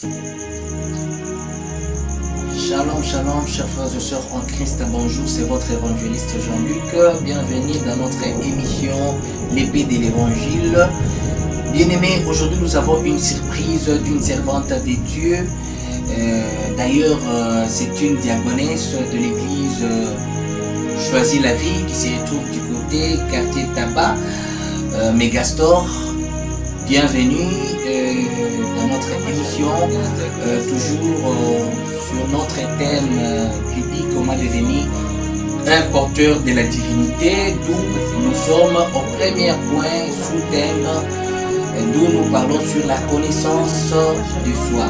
Shalom, shalom, chers frères et sœurs en Christ, bonjour, c'est votre évangéliste Jean-Luc. Bienvenue dans notre émission L'épée de l'évangile. Bien-aimés, aujourd'hui nous avons une surprise d'une servante de Dieu. D'ailleurs, c'est une diaconesse de l'église Choisis la vie qui se trouve du côté quartier Tabac, Mégastor. Bienvenue dans notre émission, toujours sur notre thème qui dit comment devenir un porteur de la divinité, d'où nous sommes au premier point sous-thème, d'où nous parlons sur la connaissance de soi.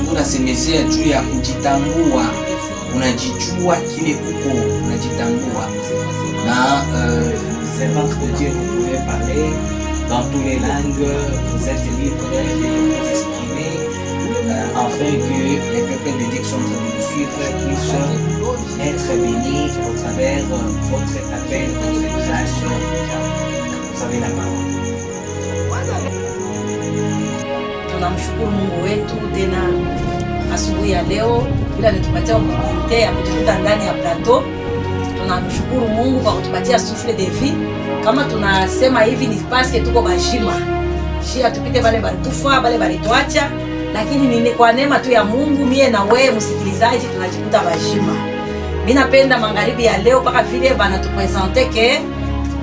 Tunasemezea juu ya kujitambua, unajijua kile uko, unajitambua. Na servante de Dieu, vous pouvez parler dans toutes les langues, vous êtes libre de vous exprimer, afin que les peuples de Dieu qui sont en train de nous suivre puissent être bénis au travers votre appel, votre grâce. Vous avez la parole. Tunamshukuru Mungu wetu tena asubuhi ya leo bila ametupatia opportunity ya kutukuta ndani ya plateau. Tunamshukuru Mungu kwa kutupatia souffle de vie. Kama tunasema hivi ni parce que tuko bashima. Shia tupite bale balitufa, bale balituacha, lakini ni kwa neema tu ya Mungu mie na wewe msikilizaji tunajikuta bashima. Mimi napenda magharibi ya leo paka vile bana tupresenter ke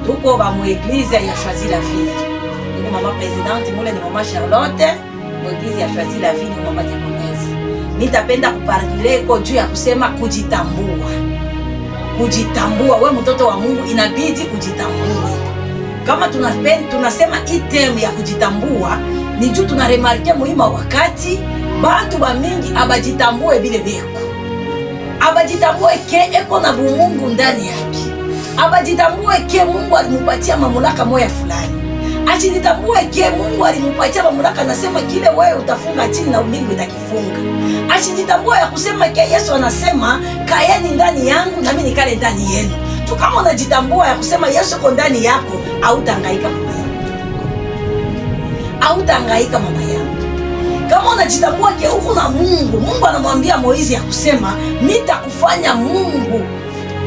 tuko ba mu église ya Choisis la vie. Niko mama presidente mule ni mama Charlotte, mu église ya Choisis la vie ni mama diaconesse. Nitapenda kuparler kwa juu ya kusema kujitambua. Kujitambua, wewe mtoto wa Mungu inabidi kujitambua. Kama tunasema item ya kujitambua, ni juu tunaremarke muhimu wakati bantu ba mingi abajitambue bile beko. Abajitambue ke eko na Mungu ndani yake. Abajitambue ke Mungu alimupatia mamlaka moya fulani. Ajitambue ke Mungu alimupatia mamlaka nasema kile wewe utafunga chini na mbingu itakifunga. Ajitambue ya kusema ke Yesu anasema kaeni ndani yangu na mimi nikale ndani yenu. Tu kama unajitambua ya kusema Yesu yuko ndani yako, hautahangaika mama yangu. Hautahangaika mama yangu. Kama unajitambua ke uko na Mungu, Mungu anamwambia Moizi ya kusema nitakufanya Mungu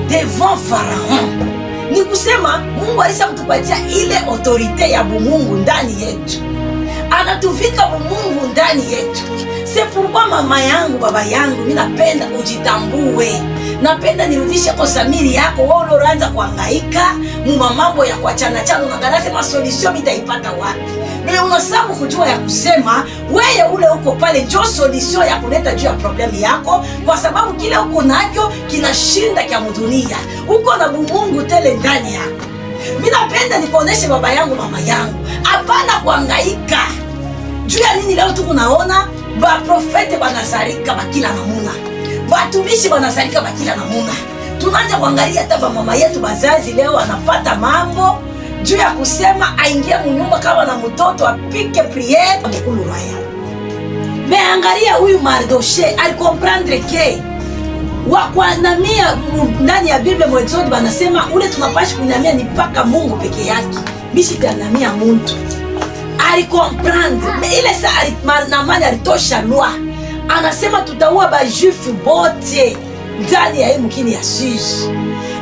devant Pharaon. Ni kusema Mungu alishamtupatia ile autorite ya Mungu ndani yetu. Anatuvika Mungu ndani yetu. C'est pourquoi mama yangu, baba yangu, mimi napenda ujitambue. Napenda nirudishe kwa samiri yako wewe unaanza kuhangaika mu mambo ya kuachana chana na ganasema solution mitaipata wapi. Mimi unasabu kujua ya kusema wewe ule uko pale ndio solution ya kuleta juu ya problemi yako, kwa sababu kile uko nacho kinashinda kia dunia. Uko na Mungu tele ndani yako. Mimi napenda nikuoneshe baba yangu, mama yangu, hapana kuhangaika. Juu ya nini leo tuko naona ba profete banazarika bakila namuna. Watumishi banazarika bakila namuna. Tunaanza kuangalia hata mama yetu bazazi leo anapata mambo juu ya kusema aingie munyumba kama na mtoto apike priere mkulu royal. Meangalia huyu Mardoche alikomprendre ke wa kuanamia ndani ya Biblia mwezodi banasema ule tunapashi kuinamia ni paka Mungu peke yake. Bishi kuinamia mtu. Alikomprendre. Ile saa Naamani alitosha lwa. Anasema tutaua ba juifu bote ndani ya hii mkini ya Suze.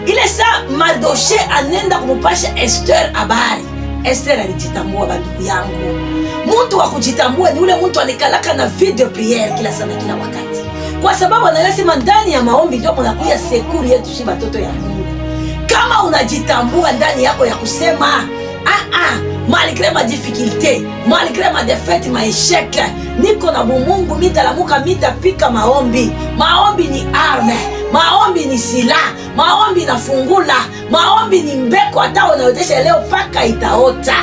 Ile saa Mardoche anenda kumupasha Esther habari. Esther alijitambua bandugu yangu. Mtu wa kujitambua ni ule mtu anikalaka na video priere kila sana kila wakati. Kwa sababu anasema ndani ya maombi ndio mnakuya sekuri yetu si batoto ya Mungu. Kama unajitambua ndani yako ya kusema malgré ma difficulté, malgré ma défaite, ma échec, niko na Mungu, mitalamuka mitapika maombi. Maombi ni arme, maombi ni sila, maombi na fungula, maombi ni mbeko hata unaotesha leo paka itaota.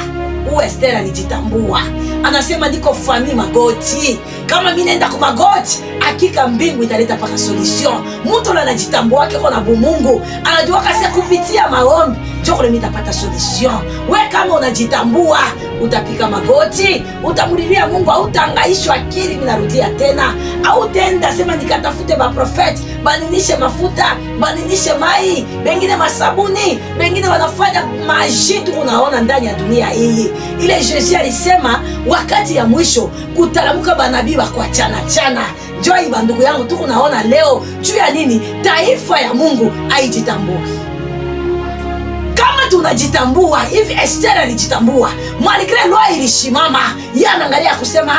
Esther alijitambua. Anasema niko fami magoti. Kama mimi naenda kwa magoti, hakika mbingu italeta paka solution. Mtu anajitambua wake kwa na bumungu, anajua kasi kupitia maombi njoo kule mitapata solution. We kama unajitambua, utapika magoti, utamulilia Mungu, au utahangaishwa akili. Mimi narudia tena, au tenda sema nikatafute ba prophet, badilishe mafuta, badilishe mai, wengine masabuni, wengine wanafanya majitu unaona ndani ya dunia hii. Ile Yesu alisema wakati ya mwisho kutalamuka banabii wa kuachana chana. Njoo iba ndugu yangu, tuko naona leo juu ya nini? Taifa ya Mungu haijitambui. Kama tunajitambua hivi, Esther alijitambua, malgré loi ilishimama, yeye anaangalia kusema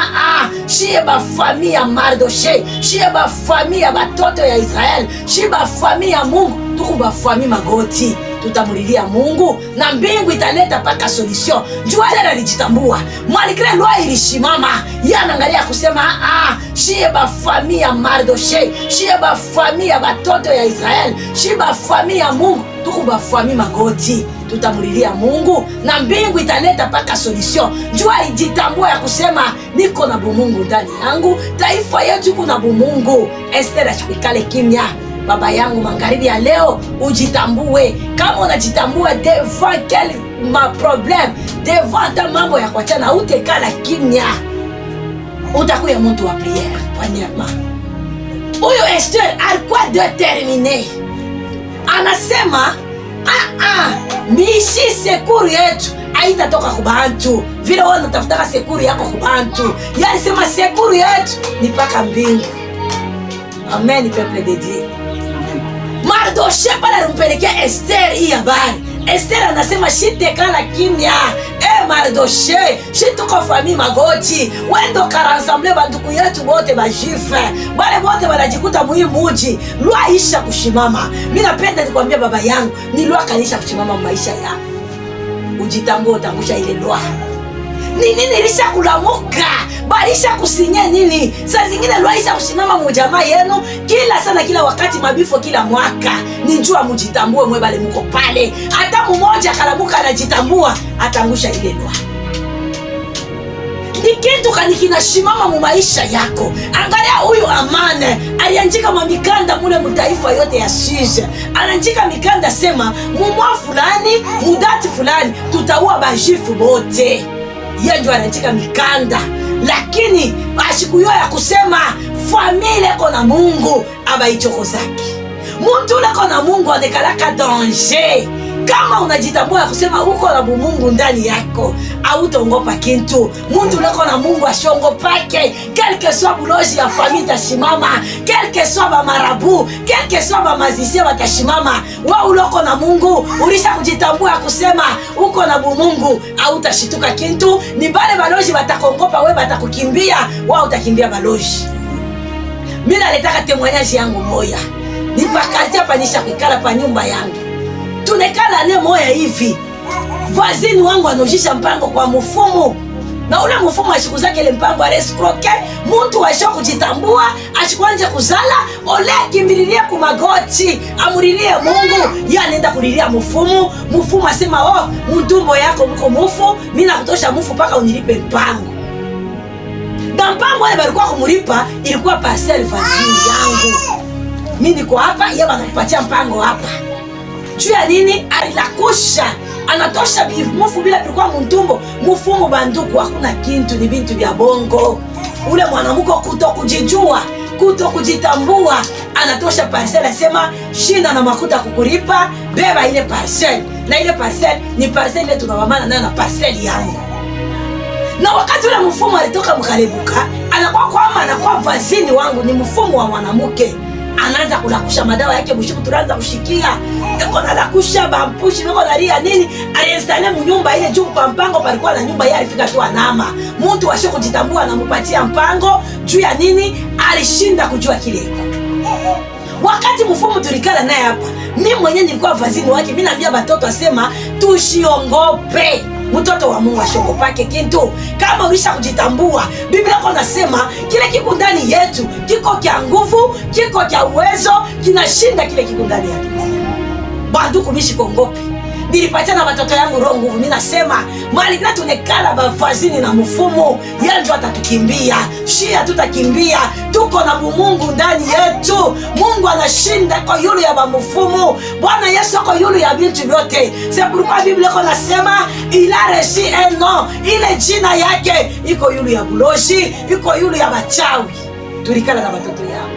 shie ba familia Mardochée, shie ba familia batoto ya Israel, shie ba familia Mungu, tuko ba familia magoti, tutamulilia Mungu na mbingu italeta paka solution. Njua Esther alijitambua, malgré loi ilishimama, yeye anaangalia kusema shie ba familia Mardochée, shie ba familia batoto ya Israel, shie ba familia Mungu, tuko ba familia magoti, tutamulilia Mungu na mbingu italeta paka solution. Njua alijitambua ya kusema niko na bumungu ndani yangu, taifa yetu kuna bumungu. Esther achukikale kimya. Baba yangu, magharibi ya leo ujitambue. Kama unajitambua devant quel ma problème, devant ta mambo ya kuachana, utekala kimya, utakuya mtu wa prière. Premièrement, huyo Esther alikuwa déterminé, anasema mishi sekuru yetu haitatoka kubantu vile wewe unatafuta sekuru yako kubantu. Yeye sema sekuru yetu ni paka mbingu. Amen, peuple de Dieu. Mardochée pale alimpelekea Esther hii habari. Esther anasema shitekala kimya. Mardochée, shituko famille magoti, wendo karansamble banduku yetu wote bajife, wale wote wanajikuta muji lwa isha kushimama. Mimi napenda nikwambia baba yangu, ni lwa kanisha kushimama maisha yako. Ujitambue, utangusha ile lwa. Ni nini ilisha kulamuka? Balisha kusinye nini? Saa zingine lwa isha kushimama mujamaa yenu kila sana, kila wakati, mabifo kila mwaka. Ninjua mujitambue, mwe bale muko pale. Hata mmoja kalamuka anajitambua, atangusha ile lwa. Ni kitu kanikina shimama mu maisha yako. Angalia huyu Amane alianjika mamikanda mule mutaifa yote ya Shije. Ananjika mikanda sema mumwa fulani, mudati fulani, tutaua bajifu bote. Yeye ndio ananjika mikanda. Lakini ashikuyo ya kusema familia kona Mungu aba ichoko zaki. Muntu leko na Mungu anekalaka danger. Kama unajitambua ya kusema uko na Mungu ndani yako, hautongopa kintu. Muntu leko na Mungu ashongopake. Quelque soit buloji ya famille tashimama, quelque soit ba marabu, quelque soit ba mazisia watashimama. Wewe uloko na Mungu, ulisha kujitambua ya kusema uko na Mungu, hautashituka kintu. Ni bale baloji watakongopa, wewe batakukimbia, wewe utakimbia baloji. Mimi naletaka témoignage yangu moya. Nipakatia panisha kukala pa nyumba yangu. Tunekala ne moya hivi. Vazini wangu anojisha mpango kwa mfumu. Na ule mfumu ashiku zake ile mpango arescroke. Muntu washo kujitambua, ashikuanje kuzala, ole kimbililia kumagoti, amurilie Mungu. Yeye anaenda kulilia mfumu. Mfumu asema mtumbo yako mko mufu, mimi nakutosha mufu paka unilipe mpango. Na mpango wale balikuwa kumulipa ilikuwa parcelle vazini yangu. Mimi niko hapa, yeye anakupatia mpango hapa. Juu ya nini? Alilakusha, anatosha bimufu bila bilikuwa mtumbo. Mufumu banduku hakuna kintu, ni bintu vya bongo. Ule mwanamuko kuto kujijua, kuto kujitambua, anatosha parcelle, asema shinda na makuta kukulipa, beba ile parcelle. Na ile parcelle ni parcelle ile tunawamana nayo na parcelle yangu. Na wakati ule mfumu alitoka mkaribuka, anakuwa vazini wangu, ni mfumu wa mwanamuke. Anaanza kulakusha madawa yake bushiku, tunaanza kushikia. Eko na lakusha bampushi, eko na ria nini. Aliinstale mnyumba ile juu kwa mpango, palikuwa na nyumba yeye alifika tu anama. Mtu washo kujitambua anampatia mpango juu ya nini, alishinda kujua kile. Wakati mfumu tulikala naye hapa, mimi mwenyewe nilikuwa vazini wake, mimi naambia batoto asema tushiongope. Mtoto wa Mungu ashongopake kintu. Kama ulisha kujitambua, Biblia iko nasema kile kiko ndani yetu, kiko kia nguvu, kiko kia uwezo, kinashinda kile kiko ndani yetu. Bandu kumishi kongopi. nilipatia na watoto yangu roho nguvu. Mimi nasema malgré tunekala bavazini na mfumo, yeye ndio atatukimbia. Shia tutakimbia, tuko na Mungu ndani yetu. Mungu anashinda kwa yule ya mfumo. Bwana Yesu kwa yule ya vitu vyote. C'est pourquoi Biblia inasema il a reçu un nom, ile jina yake iko yule ya buloshi, iko yule ya bachawi. Tulikala na watoto yao.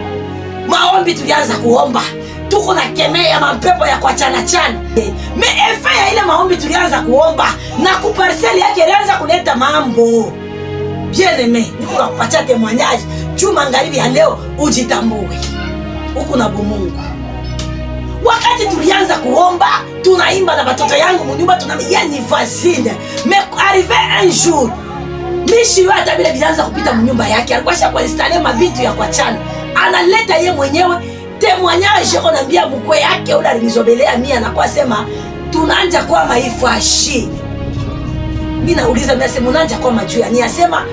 Maombi tulianza kuomba. Tuko na kemea mapepo ya kwa chana. Me efe ya ile maombi tulianza kuomba na kuparseli yake ilianza kuleta mambo. Bien aimé, niko nakupatia témoignage. Chuma ngaribi ya leo ujitambue. Huko na Mungu. Wakati tulianza kuomba, tunaimba na watoto yangu mnyumba tunamia ni fascine. Mais arrivé un jour, mishi hata bila bianza kupita mnyumba yake, alikuwa kwa installer mabitu ya kwa chana. Analeta ye mwenyewe témoignage yako naambia mkwe yake ule alinizobelea mimi anakuwa sema tunaanza kwa maifashi. Mimi nauliza mimi sema unaanza kwa majuu yani asema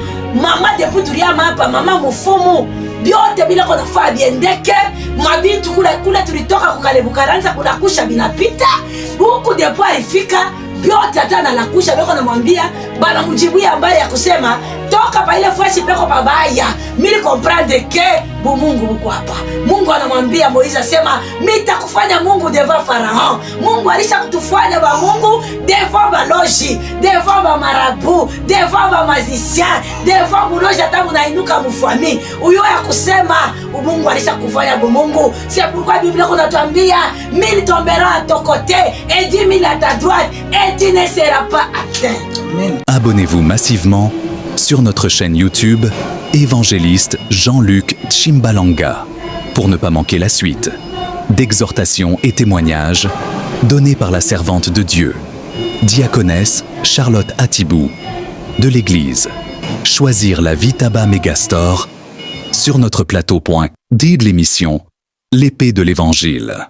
mama depuis tuliama hapa mama mfumu biote bila kwa nafaa biendeke mabitu kule tulitoka kukalebukaranza kunakusha binapita huku depuis alifika biote hata anakusha beko namwambia bana mjibia ambaye ya kusema toka pa ile fasi peko pabaya. Mimi comprendre que Mungu huko hapa. Mungu anamwambia Moize sema nitakufanya Mungu devant Pharaon. Mungu alisha kutufanya ba Mungu devant baloji, devant ba marabu, devant ba magicien, devant buloji hata unainuka mfami. Uyo ya kusema Mungu alisha kufanya ba Mungu. C'est pourquoi Biblia inatuambia 1000 tomberont à ton côté et 10 000 à ta droite et tu ne seras pas atteint. Amen. Abonnez-vous massivement sur notre chaîne YouTube Évangéliste Jean-Luc Tshimbalanga pour ne pas manquer la suite d'exhortations et témoignages donnés par la servante de Dieu, diaconesse Charlotte Atibou de l'église Choisir la vie Tabac Megastore sur notre plateau. Dit de l'émission L'épée de l'Évangile.